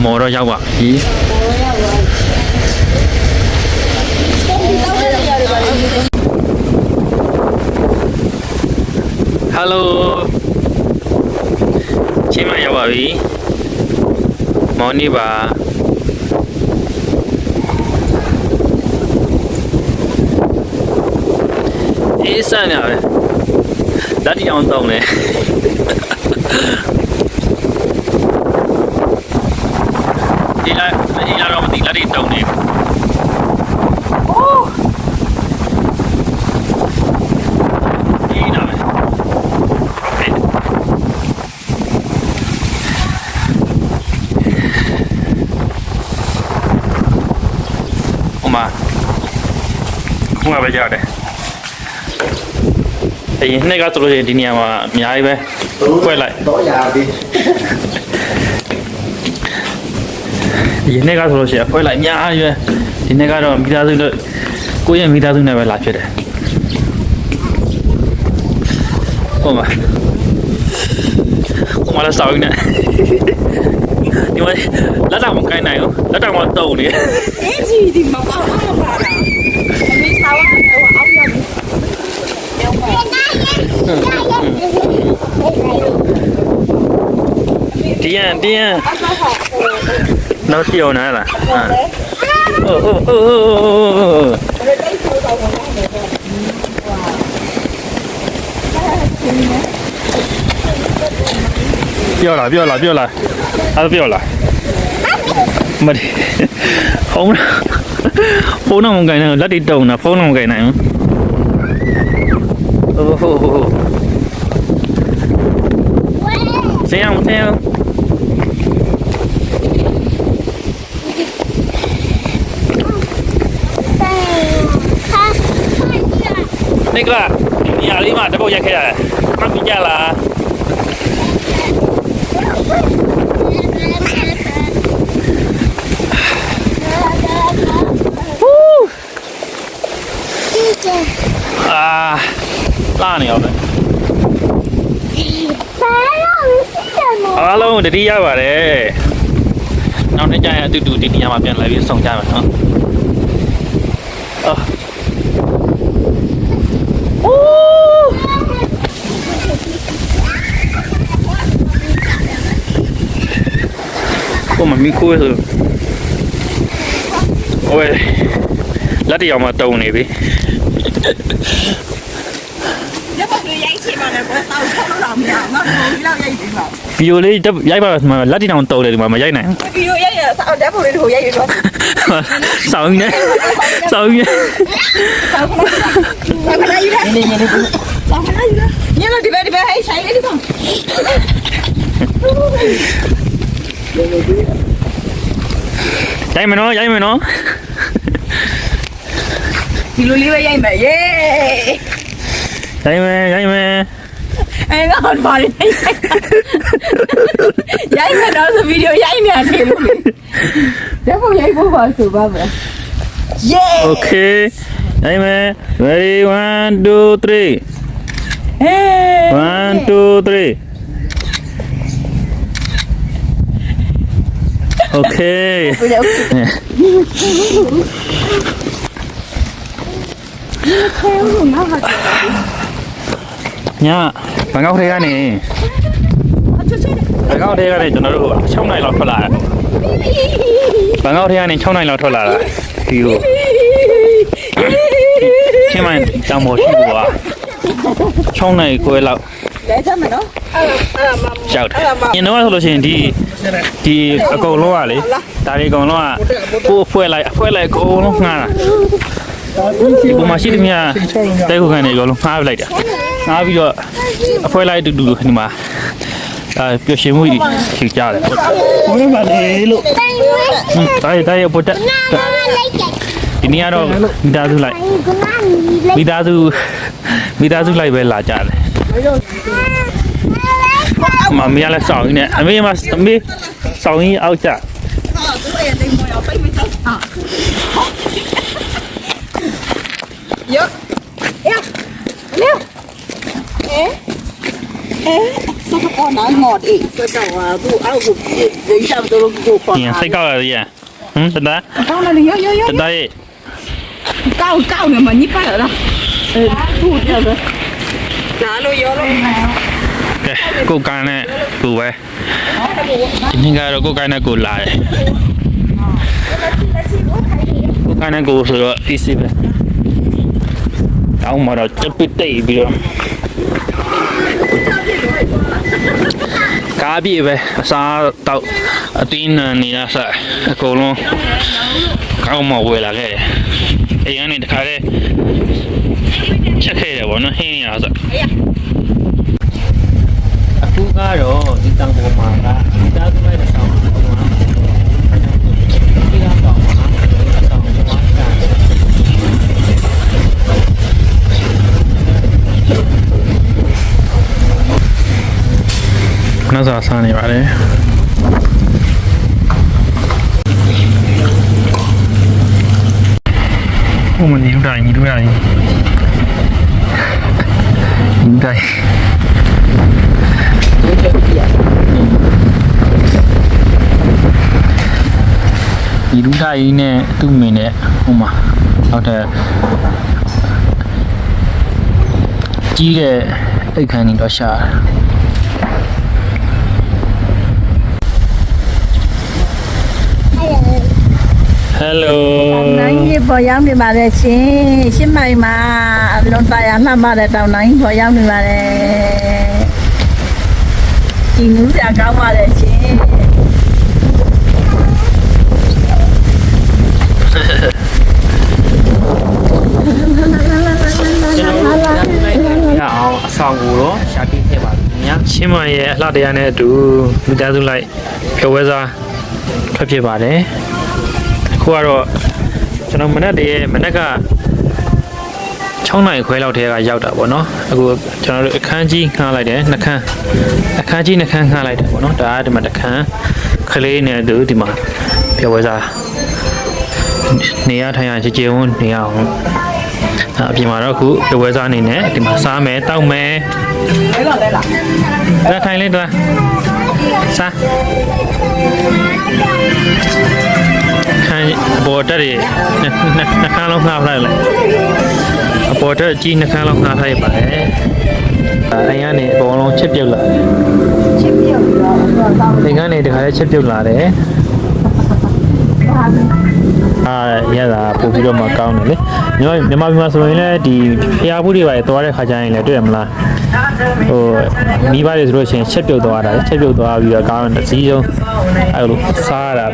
မော်တော့ရောက်ပါပြီဟယ်လိုချင်းမရောက်ပါပြီမော်နေပါအေးစမ်းရပဲလက်တီအောင်တောင်းတယ်ဒီလာတော့မသိလက်တီတောင်းနေဒီနာပဲဟိုမှာပဲကြောက်တယ်အရင်နှစ်ကဆိုလို့ရှိရင်ဒီနေရာမှာအများကြီးပဲကွက်လိုက်တော့ရပြီဒီနှစ်ကဆိုလို့ရှိရင်ကွက်လိုက်အများကြီးပဲဒီနှစ်ကတော့မိသားစုလို့ကိုယ့်ရဲ့မိသားစုနဲ့ပဲလာဖြစ်တယ်ဟုတ်ပါလည်းစောက်နေဒီမှာလက်တောင်မကိုင်းနိုင်ဘူးလက်တောင်မတုံနေအေးကြီးဒီမပါဘူးပါလားအမေစောက်အောင်ရောက်Tian nó chiều nữa là biểu lại biểu lại mà đi phóng nào một cái này lát đi đầu là phóng nào một cái này xem đây là nhà đi mà đã bao giờ kia à mắc bị cha là la này rồi alo để đi ra vào đây nó đến chai từ từ đi nhà màပြန်lại biết xong chai mà nó mà mi khui rồi ôi lát đi mà tàu này đi video lấy đắp giấy mà lát đi nào tàu này mà giấy này video giấy là sao đắp vào đây đồ giấy rồi sao nhé sao nhé sao cái này gì đấy sao cái này gì đấy nhớ là đi về hay say đấy không giấy mày nó thì lui đi về giấy mày yeah giấy mày em có hồn bò đi giấy mày đó là video giấy nè thì luôn để không giấy bố bò sửa ba vậy yeah ok giấy mày ready 1 2 3 1 2 3 ok nha bạn góc thế này bạn góc thế này cho nó được trong này lọt thôi là bạn góc thế này trong này lọt thôi là hiểu chứ mà trong một chiếc của trong này coi lọt chào nhìn nó thôi thì cầu loa đấy tại cầu loa phơi lại cầu nó ngà thì bố mà xí đi nha đây của cái này cầu ngà lại ngà bây giờ phơi lại được nhưng mà biểu hiện mũi chịu chả đấy đây bố chắc thì nia đâu mi đa du lại về là chả đấy mà mi lại sòng như này mi mà mi sòng như áo chả စက်ကောနာငေါ်အေးစက်တော့သူအောက်ကိုဒီချပ်တော့ကိုခေါ် ပြင်စိတ်ကောက်ရတယ်တဒါ ကောင်းတယ်ရော တဒါရဲ့ ကောက်နေမှာညစ်ပါလားသူ့တယ်နားလို့ရောလို့ ကဲကိုကန်နဲ့ကိုပဲဒီနေ့ကတော့ကိုကန်နဲ့ကိုလာတယ်ကိုကန်နဲ့ကိုဆိုတော့ easy ပဲတောင်းမှာတော့တပစ်တိတ်ပြီးတော့ကားပြေပဲအစားတော့အတင်းနေရစားအကုန်လုံးကောင်းမဝယ်လာခဲ့တယ်အိမ်ကနေတခါတည်းချက်ခဲ့တယ်ဗောနော်ဟင်းရစားအခုကတော့ဒီတောင်ပေါ်မှာကဒီသားသမီးတွေဆောင်မှာဒီကတော့မှာဆောင်မှာနောက်စားစားနေပါတယ်ဟိုမနေတိုင်းညီတို့ရည်ညီတိုင်းဒီလူတိုင်းနဲ့သူ့မင်းနဲ့ဟိုမှာနောက်ထပ်ကြီးတဲ့အိတ်ခမ်းနေတော့ရှာဟယ်လို နိုင်ကြီးပေါ်ရောက်နေပါတယ်ရှင်ရှင်းမိုင်မှာအလုံးသားရလှမ်းပါတယ်တောင်နိုင်ပေါ်ရောက်နေပါတယ်ဒီနူးစရာကောင်းပါတယ်ရှင်ရအောင်အဆောင်ကိုတော့ရှာပြခဲ့ပါခင်ဗျာချင်းမရဲ့အလှတရားနဲ့အတူမိသားစုလိုက်ဖြောဝဲစားထွက်ဖြစ်ပါတယ်အခုကတော့ကျွန်တော်မနက်က6နာရီခွဲလောက်တည်းကရောက်တာပေါ့နော်အခုကျွန်တော်တို့အခန်းကြီးငှားလိုက်တယ်နှခမ်းအခန်းကြီးနှခမ်းငှားလိုက်တယ်ပေါ့နော်ဒါကဒီမှာတစ်ခန်းကလေးနဲ့တူဒီမှာပြောဝဲစားနေရထိုင်ရကြည်ကြည်ဝန်းနေရအောင်အပြင်မှာတော့အခုပြောဝဲစားအနေနဲ့ဒီမှာစားမယ်တောက်မယ် လဲလားဒါထိုင်လေးဒါစားခိုင်ဘော်တက်ရနှခမ်းလုံးငှားလိုက်လိုက်အပေါ်တက်ကြီးနှခမ်းလုံးငှားထားရပါတယ်အိမ်ကနေအပေါ်လုံးချစ်ပြုတ်လာချစ်ပြုတ်တော့အိမ်ကနေတခါလေးချစ်ပြုတ်လာတယ်ရတာပို့ပြီးတော့မှကောင်းတယ်လေမြန်မာပြည်မှာဆိုရင်လည်းဒီဖျားဘူးတွေပါသွားတဲ့ခါကျရင်လည်းတွေ့ရမလားဟိုမိဘတွေဆိုလို့ရှိရင်ချက်ပြုတ်သွားတာချက်ပြုတ်သွားပြီးတော့ကောင်းတဲ့စီးဆုံးအဲ့လိုစားရတာ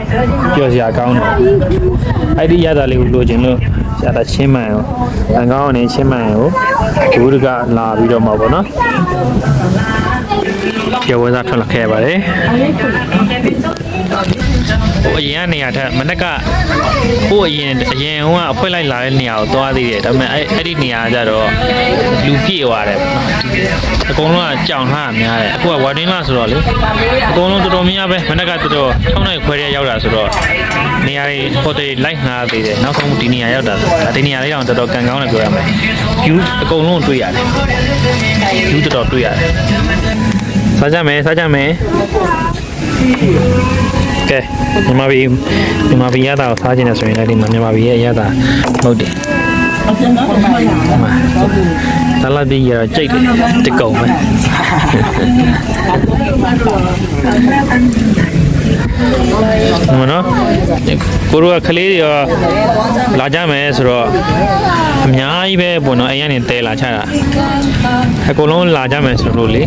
ပျော်စရာကောင်းတယ်အဲ့ဒီရတာလေးကိုလိုချင်လို့ရတာချင်းမှန်ရောအကောင်းအနေချင်းမှန်ရောဒုရကလာပြီးတော့မှာပေါ့နော်ကျော်ဝဲစားထွက်လာခဲ့ပါတယ်ဟိုအရင်ကနေရာထက်မနက်ကဟိုအရင်ဟိုကအဖွဲလိုက်လာတဲ့နေရာကိုသွားသေးတယ်ဒါပေမဲ့အဲ့ဒီနေရာကျတော့လူပြည့်သွားတယ်အကုန်လုံးကကြောင်ထားတာများတယ်အခုကဝါတင်းလာဆိုတော့လေအကုန်လုံးတော်တော်များပဲမနက်ကတော်တော်6နိုင်ခွဲရဲရောက်တာဆိုတော့နေရာတွေဟိုတယ်လိုက်ငှားသေးတယ်နောက်ဆုံးဒီနေရာရောက်တာဒီနေရာလေးတော့တော်တော်ကန်ကောင်းတယ်ပြောရမယ် view အကုန်လုံးတွေ့ရတယ် view တော်တော်တွေ့ရတယ်စားကြမယ်ကဲမြန်မာပြည်ရတာကိုစားခြင်းနဲ့ဆိုရင်လည်းဒီမှာမြန်မာပြည်ရဲ့ရတာဟုတ်တယ်သာလာပြည်ရကြိတ်တကုံပဲမနော်ကိုတို့ကကလေးတွေရောလာကြမယ်ဆိုတော့အများကြီးပဲပေါ့နော်အိမ်ကနေတဲလာချတာအကုန်လုံးလာကြမယ်ဆိုလို့လေ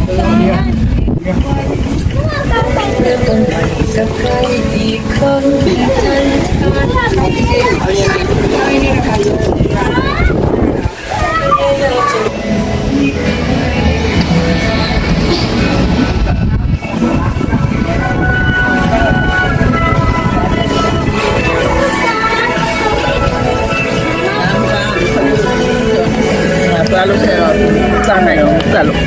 စားလို့ခဲတော့စားနိုင်အောင်စားလို့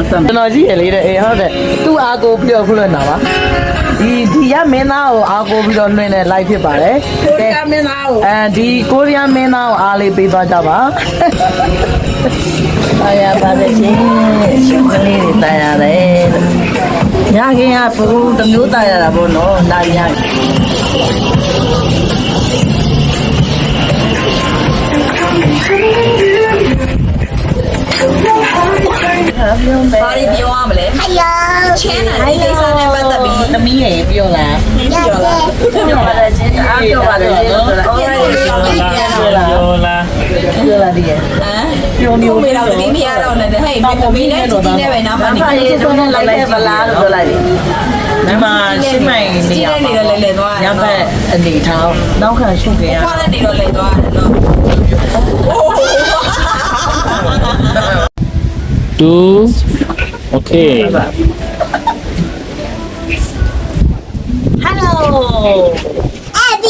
ကျွန်တော်ကြည့်ရလေတဲ့အေးဟုတ်တယ်သူ့အားကိုပြောခုလွတ်တာပါ ဒီရမင်းသားကိုအားကိုပြီးတော့လွှင့်တဲ့ live ဖြစ်ပါတယ်ကိုရီးယားမင်းသားကိုဒီကိုရီးယားမင်းသားကိုအားလေးပေးသွားကြပါတရားပါတယ်ရှင်ရှင်ကလေးတွေတရားတယ်ညခင်ကဘုံတစ်မျိုးတရားတာပေါ့နော်လာရဘာတွေပြောရမလဲချင်းတယ်ဒီကိစ္စနဲ့ပတ်သက်ပြီး သမီးရေပြောလား ပြောလား ပြောပါတယ်ရှင်အားပြောပါတယ်ရှင်ပြောလား ပြောလား ဒီရဲ့ ဟမ်ပြောမျိုးမေးတော့တတိမရတော့နဲ့ဟဲ့မင်းနဲ့ជីជីနဲ့ပဲနားမနေ ဘာရေးဆုံးနဲ့လိုက်တဲ့ဗလားလို့ပြောလိုက်တယ်မြန်မာရှင်းမိုင်နေရ နေတော့လဲလဲသွား ညဘက်အနေထားနောက်ခံရှုပ်ကြရ ခွာတဲ့နေတော့လဲသွားတယ်နော် 2 okay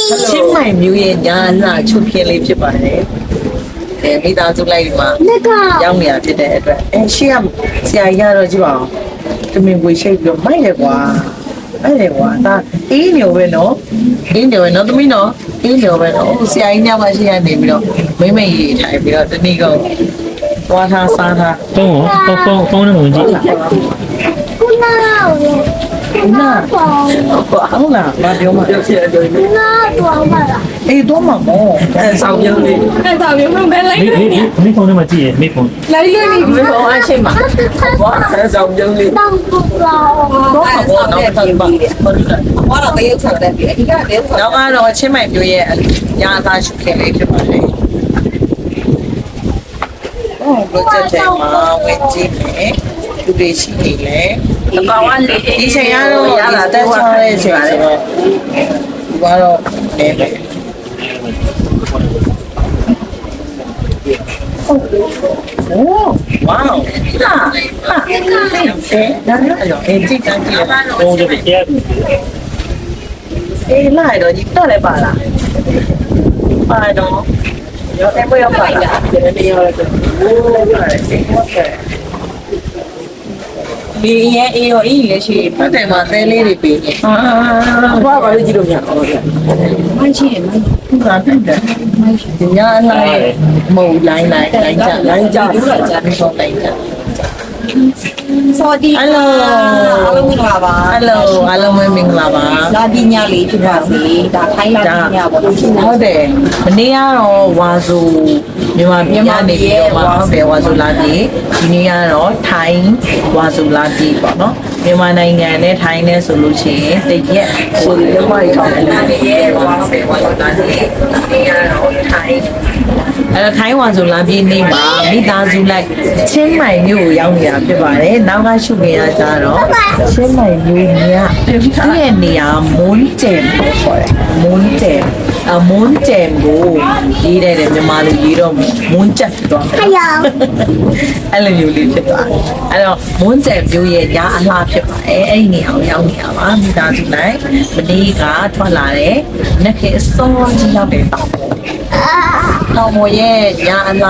ချင်းမိုင်မျိုးရဲ့ညာနာချုပ်ပြင်းလေးဖြစ်ပါတယ်။မိသားစုလိုက်ဒီမှာရောက်နေတာဖြစ်တဲ့အတွက်ရှေ့ကဆရာကြီးကတော့ကြည့်ပါဦး။တမင်ပွေရှိတ်ပြီးတော့မိုက်ရကွာ။မိုက်ရကွာ။ဒါအေးနေပဲနော်။အေးနေပဲနော်သမီးနော်။အေးနေပဲနော်။ဆရာကြီးညမှာရှေ့ကနေပြီးတော့မိမရေထိုင်ပြီးတော့တနည်းကောသွားထားစားထား ဖုန်းနဲ့ဝင်ကြည့် နာဟုတ်လားမပြောမှအေးတော့မှာမောဆောင်ပြုံးလေး အဲ့ဒါမျိုးမလိုက် မိဖုန်းနဲ့မကြည့်ရမိဖုန်း လိုက်လို့နေပြီ ဘောအရှိမဘောဆောင်ပြုံးလေးတော့ဘောတော့ထပ်ပါဘာလို့လဲ ဘာတော့တရုပ်ဆောင်တယ်ဒီအဓိကတရုပ်ဆောင် တော့ကတော့ချင်းမိုင်ပြိုရဲ့ညာသားရှုခင်လေးဖြစ်ပါတယ်ဘုရားကျမ်းမှာဝင်ကြည့်မယ်သူတွေရှိနေလေဒီချိန်ကတော့ရလာတက်ချောင်းရဲ့ချိန်ဆိုတော့ဒီကတော့နေပဲโอ้ว้าวဟာဟာဒါတော့ကြည့်ကန်ကြည့် ဖုန်းတွေပြည့် အေးလာတော့ဒီတော့လည်းပါလားပါတော့ရောအဲ့မရောပါလားဒီနေ့ရောတော့โอ้ပါတယ်ဟုတ်ကဲ့ ဒီရဲ့အေးရောအေးလေရှိ ဟုတ်တယ်မှာသဲလေးတွေပေးနေဘာဘာလို့ကြည့်လို့မရအောင်လဲ မရှိရင် သူကတက်တယ်ဒီညာလိုက်မုံလိုင်းကြဘူးလားကြာနေတော့လိုက်ကြ စောဒီအားလုံးမင်္ဂလာပါ ဟယ်လိုအားလုံးမင်္ဂလာပါ လာဒီညလေးဖြစ်ပါစေဒါခိုင်းလာဒီညပေါ့ ဟုတ်တယ်မနေ့ကတော့ဝါဆိုမြန်မာပြည်ကနေပြီးတော့ဟုတ်တယ်ဝါဆိုလာပြီဒီနေ့ကတော့ထိုင်းဝါဆိုလာပြီပေါ့နော်မြန်မာနိုင်ငံနဲ့ထိုင်းနဲ့ဆိုလို့ရှိရင်တရက်ဆိုရမိုက်ထောင်းတယ်ဒီရဲ့ဝါဆိုလာပြီဒီကတော့ထိုင်းထိုင်းဝါဆိုလာပြီနေ့မှာမိသားစုလိုက်ချင်းမိုင်မြို့ကိုရောက်နေတာဖြစ်ပါတယ်နောက်ကရှုမြင်ရကြတော့ချင်းမိုင်မြို့ညသူရဲ့နေရာမွန်းကျယ်ပေါ့ခေါ်တယ်မွန်းကျယ်မွန်းကျယ်ကိုရေးတဲ့မြန်မာလူရေးတော့မွန်းကျက်ဖြစ်သွားတယ်အဲ့လိုမျိုးလေးဖြစ်သွားတယ်အဲ့တော့မွန်းကျယ်မြို့ရဲ့ညာအလှဖြစ်ပါတယ်အဲ့ဒီနေရာကိုရောက်နေတာပါမိသားစုလိုက်မနေ့ကထွက်လာတဲ့နှစ်ခေတ်အစောကြီးရောက်တဲ့တောင်ပေါ်ရဲ့ညာအလှ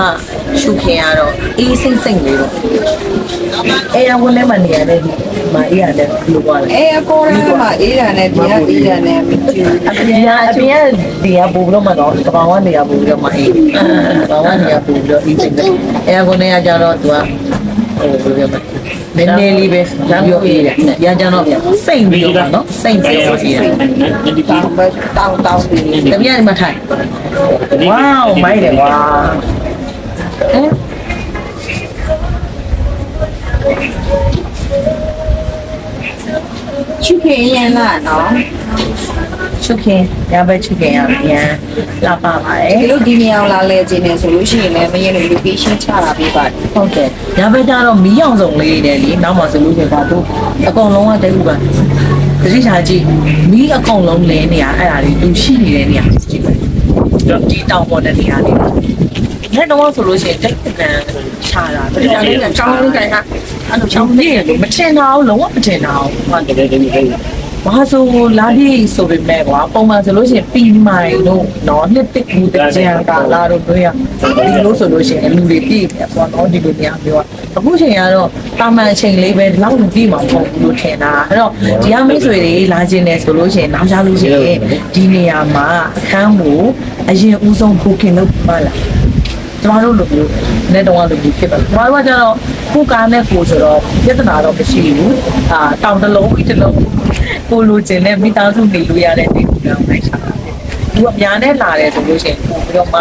ရှုခင်ရတော့အေးစိမ့်စိမ့်လေးတော့အဲ့အဝင်ထဲမှာနေရတဲ့မာအေးရတယ်လို့ပြောတယ် အေးအကောရမှာအေးတာနဲ့ဒီကအေးတာနဲ့မကြည့် အပြင်ဒီကပူလို့မတော့ကပောင်ကနေရပူပြီးတော့မအေးကပောင်ကနေရပူပြီးတော့အေးစိမ့်တယ်အဲ့ကိုနေရကြတော့သူကဟိုဘယ်လိုလဲနည်းနည်းလေးပဲပြောအေးတယ်ရကြတော့စိမ့်ပြီးတော့နော်စိမ့်ပြီးတော့အေးတယ် ဒီပါ တောင်းပြီး တမန်မထိုင်ဝေါမိုက်တယ်ကွာချူခင်ရင်လာနော် ชุกခင်ရပဲชุกခင်ရပြန်လာပါပါတယ် ဒီလိုဒီနေအောင်လာလဲခြင်းနဲ့ဆိုလို့ရှိရင်လည်းမရင်လို့ location ချတာပေးပါတယ် ဟုတ်တယ်ရပဲကြတော့မီးအောင်စုံလေးတယ်လीနောက်မှဆိုလို့ရှိရင်တော့အကုန်လုံးကတည်းကပါတတိချာကြည့်မီးအကုန်လုံးလဲနေရအဲ့ဒါလေးသူရှိနေတဲ့နေရာကြည့်ပဲဒီတောင်ပေါ်တဲ့နေရာလေးလက်တော့ဆိုလို့ရှိရင်တိတ်တန်ချတာတတိချာလေးကချောင်းလုံးကြိုင်ကအဲ့လိုချောင်းလေးမထင်တော့လုံးဝမထင်တော့ ဟုတ်တယ် ဝါဆိုလာပြီးဆိုပေမဲ့ကွာပုံမှန်ဆိုလို့ရှိရင်ပီမိုင်တို့နော်နှစ်တစ်ကူတကြံကာလာတို့တို့ရဒီလိုဆိုလို့ရှိရင်လူတွေပြည့်တယ်ပေါ့နော်ဒီလိုနေရာမျိုးအခုချိန်ကတော့တာမန်အချိန်လေးပဲဒီလောက်ပြည့်မှာမဟုတ်ဘူးလို့ထင်တာအဲ့တော့ဒီအမိတ်ဆွေတွေလာခြင်းနဲ့ဆိုလို့ရှိရင်နောက်ကြလို့ရှိရင်ဒီနေရာမှာအခန်းကိုအရင်ဦးဆုံး booking လုပ်ပါလားကျမတို့လိုမျိုးနဲ့တော့လိုမျိုးဖြစ်ပါကျမတို့ကကျတော့ကိုကားနဲ့ကိုဆိုတော့ပြဿနာတော့မရှိဘူးတောင်တလုံးဝီးတလုံးကိုလိုချင်တဲ့မိသားစုနေလို့ရတဲ့နေကိုတော့နိုင်ချာသူအများနဲ့လာတယ်ဆိုလို့ရှိရင်ပို့ပြီးတော့မှ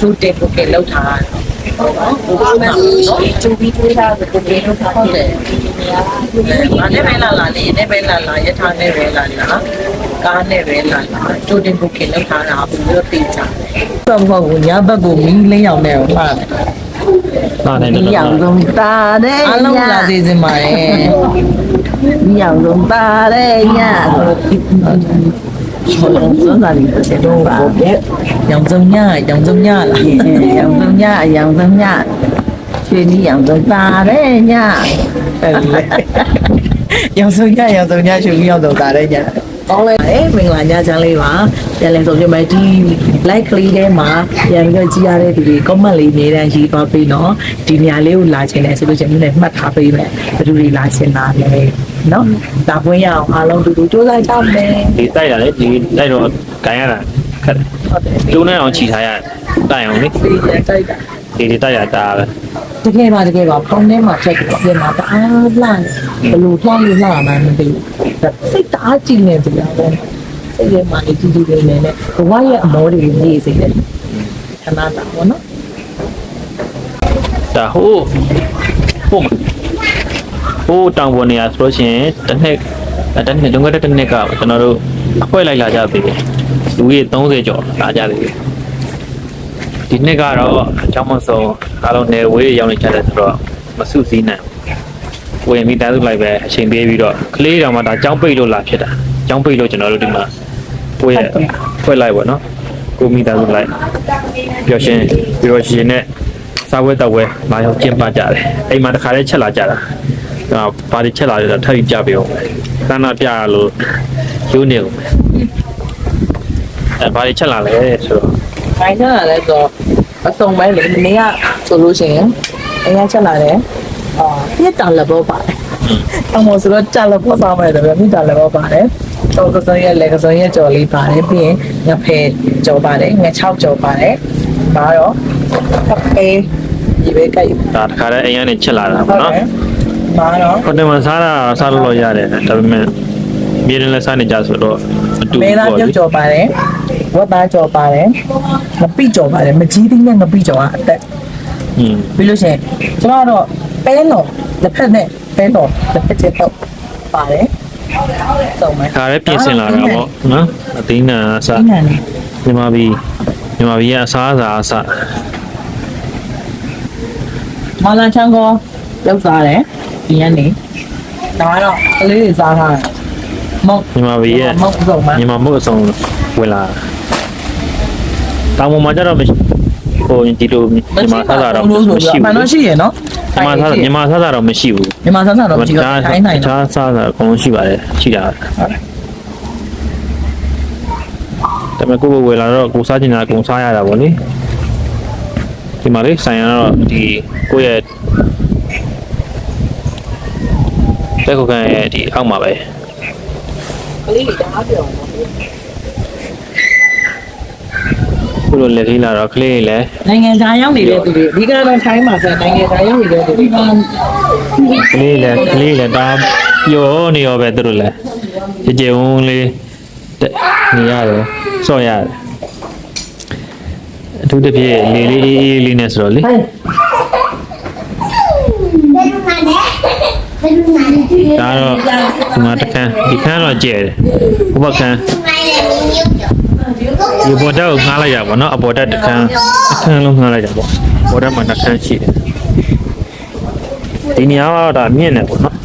သူတက်ကိုကလောက်ထားတာဟုတ်ပါဘူးဘာမှမလုပ်ချူပြီးတွေးထားတဲ့ကိုကလောက်ထားတယ်အနေပဲလာနေနေပဲလာရထားနေပဲလာကားနဲ့ပဲလာကျိုတင်ကိုကလောက်ထားတာပြီးတော့ပြေးကြတယ်ဟုတ်ဟုတ်ညဘက်ကိုမီးလင်းအောင်နဲ့ဟုတ်လားနားနေတယ် ရောင်ဆုံးတာတဲ့ အားလုံးလာစီစဉ်ပါတယ် ရောင်ဆုံးတာတဲ့ညစွမ်းသာနေတယ်တော့ပါ ရောင်စုံညလား ရောင်ဆုံးညရွှေနီးရောင်ဆုံးတာတဲ့ည ရောင်စုံညရွှေပြီးရောက်တော့တာတဲ့ညကောင်းလဲမင်္ဂလာညချမ်းလေးပါပြန်လည်ဆိုပြမယ်ဒီ like ကလေးထဲမှာပြန်ပြီးတော့ကြည့်ရတဲ့သူတွေ comment လေးနေတန်းရေးသွားပေးနော်ဒီနေရာလေးကိုလာချင်တယ်ဆိုလို့ရှိရင်လည်းမှတ်ထားပေးမယ်ဘယ်သူတွေလာချင်တာလဲနော်ဒါပွင့်ရအောင်အားလုံးတူတူကြိုးစားကြမယ် ဒီတိုက်ရတယ်ဒီတိုက်တော့ကန်ရတာခက် ဟုတ်တယ် ကျိုးနေအောင်ခြိထားရတိုက်အောင်လေ ဒီတိုက်တာ ဒီတိုက်ရတာပဲ တကယ်ပါဖုန်းထဲမှာချက်ပြင်မှာတအားလှဘယ်လိုလှလို့လှမှန်းမသိဘူးစိတ်တအားကြည့်နေကြတယ်စိတ်ထဲမှာကြည့်နေနေဘဝရဲ့အမောတွေနေစေတယ်ခဏတာပေါ့နော် ဒါဟိုတောင်ပေါ်နေရဆိုလို့ရှိရင်တစ်နှစ်လွန်ခဲ့တဲ့တစ်နှစ်ကကျွန်တော်တို့အဖွဲလိုက်လာကြပြီလူကြီး30ကျော်လာကြတယ်ဒီနှစ်ကတော့အကြောင်းမဆုံးအားလုံးနေဝေးရောက်နေကြတယ်ဆိုတော့မစုစည်းနိုင်ဘူးဝင်မိသားစုလိုက်ပဲအချိန်ပေးပြီးတော့ကလေးတောင်မှဒါကြောင်းပိတ်လို့လာဖြစ်တာကြောင်းပိတ်လို့ကျွန်တော်တို့ဒီမှာကိုယ့်ရဲ့ဖွဲလိုက်ပေါ့နော်ကိုမိသားစုလိုက်ပျော်ရှင်နဲ့စားဝဲတော့ဝဲလာရောက်ကျင်းပကြတယ်အိမ်မှာတစ်ခါလေးချက်လာကြတာဘာတွေချက်လာလဲတော့ထပ်ပြီးကြပြအောင်သန်းနာပြရလို့ရိုးနေဦးဘာတွေချက်လာလဲဆိုတော့ ခိုင်းချလာလဲဆိုအစုံပဲလေနေကဆိုလို့ရှိရင်အရင်ချက်လာတယ်ပြစ်တာလည်းပေါ့ပါတယ်အမောဆိုတော့ကြာလည်းပေါ့စားမယ်တယ်ပြစ်တာလည်းပေါ့ပါတယ်တော့ကစုံရဲ့လေကစုံရဲ့ကြော်လေးပါတယ်ပြီးရင်ငဖဲကြော်ပါတယ်ငချောက်ကြော်ပါတယ်ဒါတော့အေးဒီပဲကြိုက် ဒါတခါတည်းအိမ်ကနေချက်လာတာပေါ့နော် မာတော့ ဟိုတယ်မှာစားလို့ရတယ်ဒါပေမဲ့မြေရင်လည်းစားနေကြဆိုတော့မတူ မဲ ဘူး သား ပေါ့ ပြုတ်ကြော်ပါတယ်ဝတ်သားကြော်ပါတယ်ငပိကြော်ပါတယ်မကြီးသေးနဲ့ငပိကြော်ကအသက် ပြီးလို့ရှိရင်ကျမတို့ပဲတော်လက်ဖက်နဲ့ပဲတော်လက်ဖက်ချက်တော့ပါတယ်စုံမယ် ခါရဲပြင်ဆင်လာတာပေါ့နော်အသိနာအစ ဒီနန် မြန်မာပြည်ရဲ့အစားအစာအစ မလာချန်ကိုလောက်စားတယ်ဒီရက်နေဒါကတော့ကလေးတွေစားထားတယ်မဟုတ် မြန်မာပြည်ရဲ့ မဟုတ်ဆုံးမ မြန်မာမုတ်အစုံဝင်လာတောင်ပေါ်မှာကျတော့မရှိဟိုဒီလိုမြန်မာစားတာတော့မရှိ မှန် ဘူး တော့ရှိရနော် မြန်မာစားတာတော့မရှိဘူး မြန်မာစားတော့မရှိဘူးတိုင်းနိုင် တခြားစားတာအကုန်လုံးရှိပါတယ်ရှိတာဒါပေမဲ့ကိုယ်ဝယ်လာတော့ကိုစားချင်တာကိုစားရတာပေါ့လေဒီမှာလေဆိုင်ရတော့ဒီကိုယ့်ရဲ့တက်ကိုကန်ရဲ့ဒီအောက်မှာပဲ ကလေးတွေတအားပြောင်း ခုလိုလက်သေးလာတော့ကလေးတွေလည်း နိုင်ငံခြားရောက်နေတဲ့သူတွေအဓိကတော့ထိုင်းမှာဆိုနိုင်ငံခြားရောက်နေတဲ့သူတွေ ကလေးလည်းဒါပျော်နေရောပဲသူတို့လည်းကြည်ဝုန်းလေးနေရတယ်စော့ရတယ်အထူးသဖြင့်လေးလေးနဲ့ဆိုတော့လေဒါတော့ဒီမှာတခန်းဒီခန်းတော့ကျဲတယ်ဘုဘခန်းဒီပေါ်တက်ကိုငှားလိုက်တာပေါ့နော်အပေါ်တက်တစ်ခန်းလုံးငှားလိုက်တာပေါ့ပေါ်တက်မှာနှစ်ခန်းရှိတယ်ဒီနေရာကတော့ဒါမြင့်နေပေါ့နော်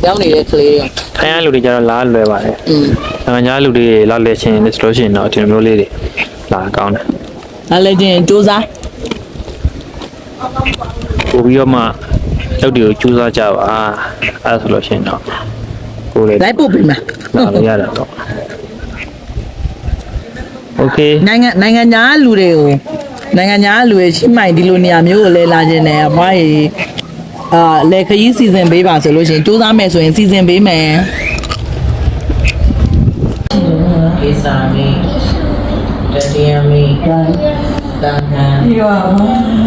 ရောက်နေတဲ့ကလေးတွေ ထိုင်ရလူတွေကြတော့လားလွယ်ပါတယ်နိုင်ငံခြားလူတွေလောက်လဲချင်းဆိုလို့ရှိရင်တော့ဒီလိုမျိုးလေးတွေလာကောင်းတယ် ဒါလည်းချင်းစူးစမ်း ပို့ပြီးတော့မှလောက်တွေကိုကြိုးစားကြပါအဲ့ဆိုလို့ရှိရင်တော့ကိုယ်လည်း လိုက်ပို့ပေးမှာ လာလို့ရတာတော့โอเค နိုင်ငံသားလူတွေကိုနိုင်ငံသားလူတွေရှိမှဒီလိုနေရာမျိုးကိုလဲလာခြင်းနဲ့အဖွားကြီးလေခရီးစီစဉ်ပေးပါဆိုလို့ရှိရင်စူးစမ်းမယ်ဆိုရင်စီစဉ်ပေးမယ်ကိစ္စမီတတိယမီတန်ခါ